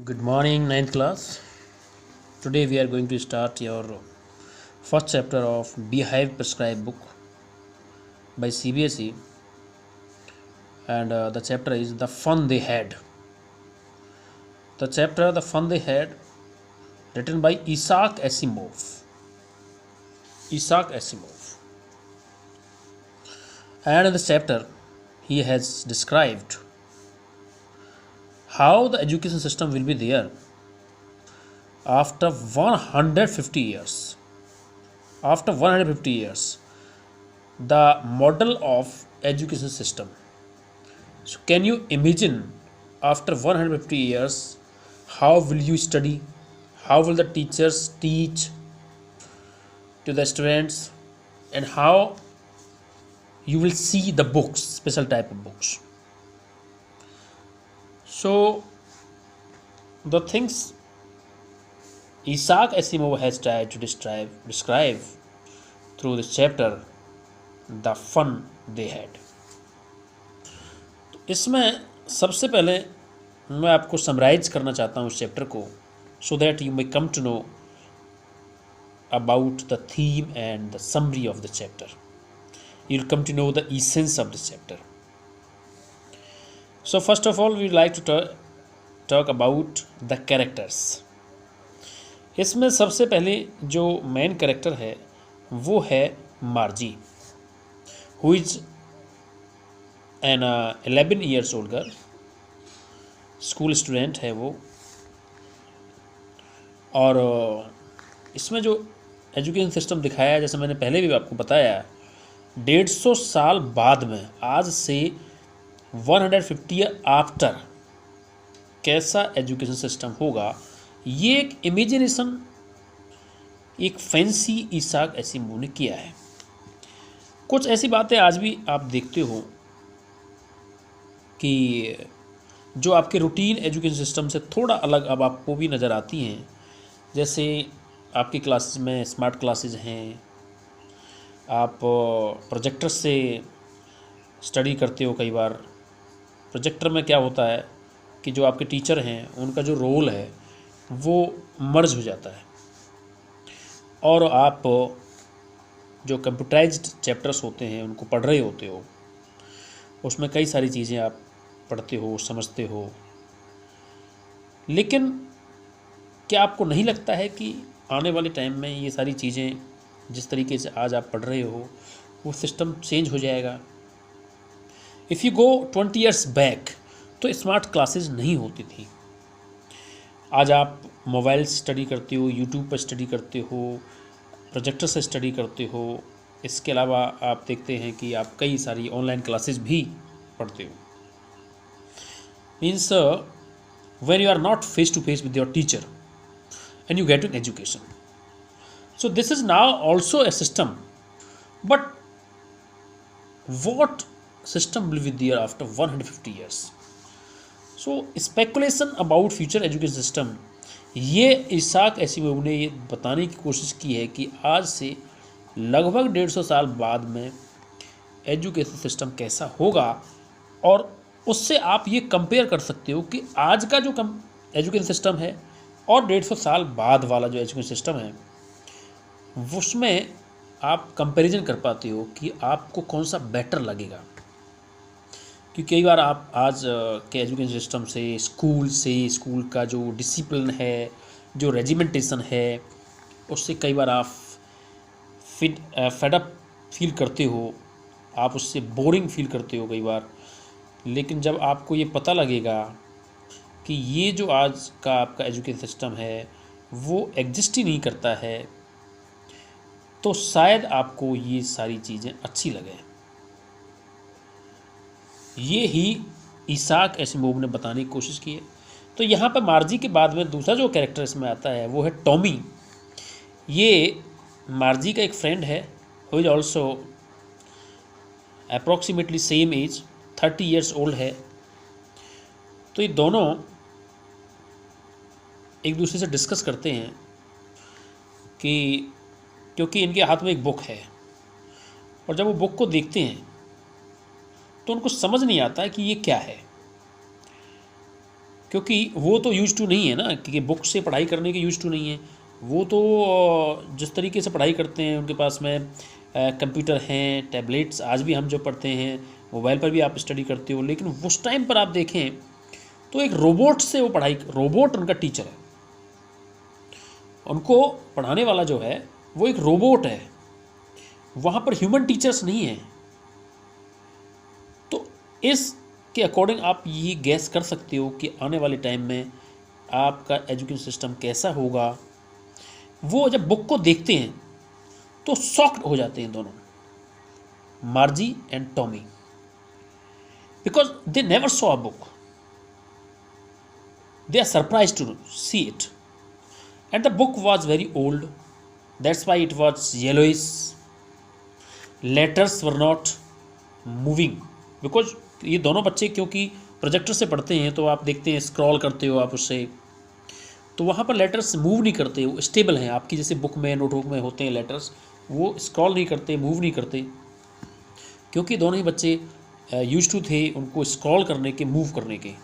Good morning, ninth class. Today we are going to start your first chapter of Beehive Prescribed book by CBSE, and the chapter is The Fun They Had. The chapter The Fun They Had, written by Isaac Asimov. Isaac Asimov. And in this chapter, he has described how the education system will be there after 150 years. After 150 years, the model of education system. So can you imagine after 150 years, how will you study? How will the teachers teach to the students? And how you will see the books, special type of books. So the things Isaac Asimov has tried to describe through this chapter, the fun they had. इसमें सबसे पहले मैं आपको summarise करना चाहता हूँ इस chapter को, so that you may come to know about the theme and the summary of the chapter. You will come to know the essence of the chapter. So first of all, we would like to talk about the characters. इसमें सबसे पहले जो main character है वो है मार्जी, who is an 11 years old girl, school student है वो. और इसमें जो एजुकेशन सिस्टम दिखाया है, जैसे मैंने पहले भी आपको बताया, 150 साल बाद में, आज से 150 ईयर आफ्टर कैसा एजुकेशन सिस्टम होगा, ये एक इमेजिनेशन, एक फैंसी इसाक एसिमोव ने किया है. कुछ ऐसी बातें आज भी आप देखते हो कि जो आपके रूटीन एजुकेशन सिस्टम से थोड़ा अलग अब आपको भी नज़र आती हैं. जैसे आपकी क्लासेस में स्मार्ट क्लासेस हैं, आप प्रोजेक्टर से स्टडी करते हो. कई बार प्रोजेक्टर में क्या होता है कि जो आपके टीचर हैं उनका जो रोल है वो मर्ज हो जाता है, और आप जो कंप्यूटराइज्ड चैप्टर्स होते हैं उनको पढ़ रहे होते हो. उसमें कई सारी चीज़ें आप पढ़ते हो, समझते हो. लेकिन क्या आपको नहीं लगता है कि आने वाले टाइम में ये सारी चीज़ें, जिस तरीके से आज आप पढ़ रहे हो, वो सिस्टम चेंज हो जाएगा? If you go 20 years back तो स्मार्ट क्लासेस नहीं होती थी. आज आप मोबाइल से स्टडी करते हो, यूट्यूब पर स्टडी करते हो, प्रोजेक्टर से स्टडी करते हो. इसके अलावा आप देखते हैं कि आप कई सारी ऑनलाइन क्लासेस भी पढ़ते हो. Means when you are not face to face with your teacher and you get an education. So this is now also a system, but what system will be there after 150 years? So speculation about future education system, ये Isaac Asimov ने ये बताने की कोशिश की है कि आज से लगभग 150 साल बाद में एजुकेशन सिस्टम कैसा होगा, और उससे आप ये कंपेयर कर सकते हो कि आज का जो एजुकेशन सिस्टम है और 150 साल बाद वाला जो एजुकेशन सिस्टम है, उसमें आप कंपैरिजन कर पाते हो कि आपको कौन सा बेटर लगेगा. क्योंकि कई बार आप आज के एजुकेशन सिस्टम से, स्कूल का जो डिसिप्लिन है, जो रेजिमेंटेशन है, उससे कई बार आप फेडअप फील करते हो, आप उससे बोरिंग फील करते हो कई बार. लेकिन जब आपको ये पता लगेगा कि ये जो आज का आपका एजुकेशन सिस्टम है वो एग्जिस्ट ही नहीं करता है, तो शायद आपको ये सारी चीज़ें अच्छी लगें. ये ही इसाक एसिमोव ने बताने की कोशिश की है. तो यहाँ पर मार्जी के बाद में दूसरा जो कैरेक्टर इसमें आता है वो है टॉमी. ये मार्जी का एक फ्रेंड है, who is also approximately same age, 30 years old है. तो ये दोनों एक दूसरे से डिस्कस करते हैं कि, क्योंकि इनके हाथ में एक बुक है, और जब वो बुक को देखते हैं तो उनको समझ नहीं आता है कि ये क्या है. क्योंकि वो तो यूज टू नहीं है ना, क्योंकि बुक से पढ़ाई करने के यूज टू नहीं है। वो तो जिस तरीके से पढ़ाई करते हैं, उनके पास में कंप्यूटर हैं, टैबलेट्स, आज भी हम जो पढ़ते हैं मोबाइल पर भी आप स्टडी करते हो, लेकिन उस टाइम पर आप देखें तो एक रोबोट से वो पढ़ाई, रोबोट उनका टीचर है, उनको पढ़ाने वाला जो है वो एक रोबोट है, वहाँ पर ह्यूमन टीचर्स नहीं है। तो इसके अकॉर्डिंग आप ये गैस कर सकते हो कि आने वाले टाइम में आपका एजुकेशन सिस्टम कैसा होगा। वो जब बुक को देखते हैं तो शॉक्ड हो जाते हैं दोनों, मार्जी and Tommy, because they never saw a book, they are surprised to see it, and the book was very old, that's why it was yellowish, letters were not moving, because ये दोनों बच्चे क्योंकि projector से पढ़ते हैं तो आप देखते हैं स्क्रॉल करते हो आप उससे, तो वहाँ पर लेटर्स मूव नहीं करते, वो स्टेबल हैं आपकी जैसे बुक में नोटबुक में होते हैं लेटर्स, वो स्क्रॉल नहीं करते, मूव नहीं करते, क्योंकि दोनों ही बच्चे यूज्ड टू थे उनको स्क्रॉल करने के, मूव करने के।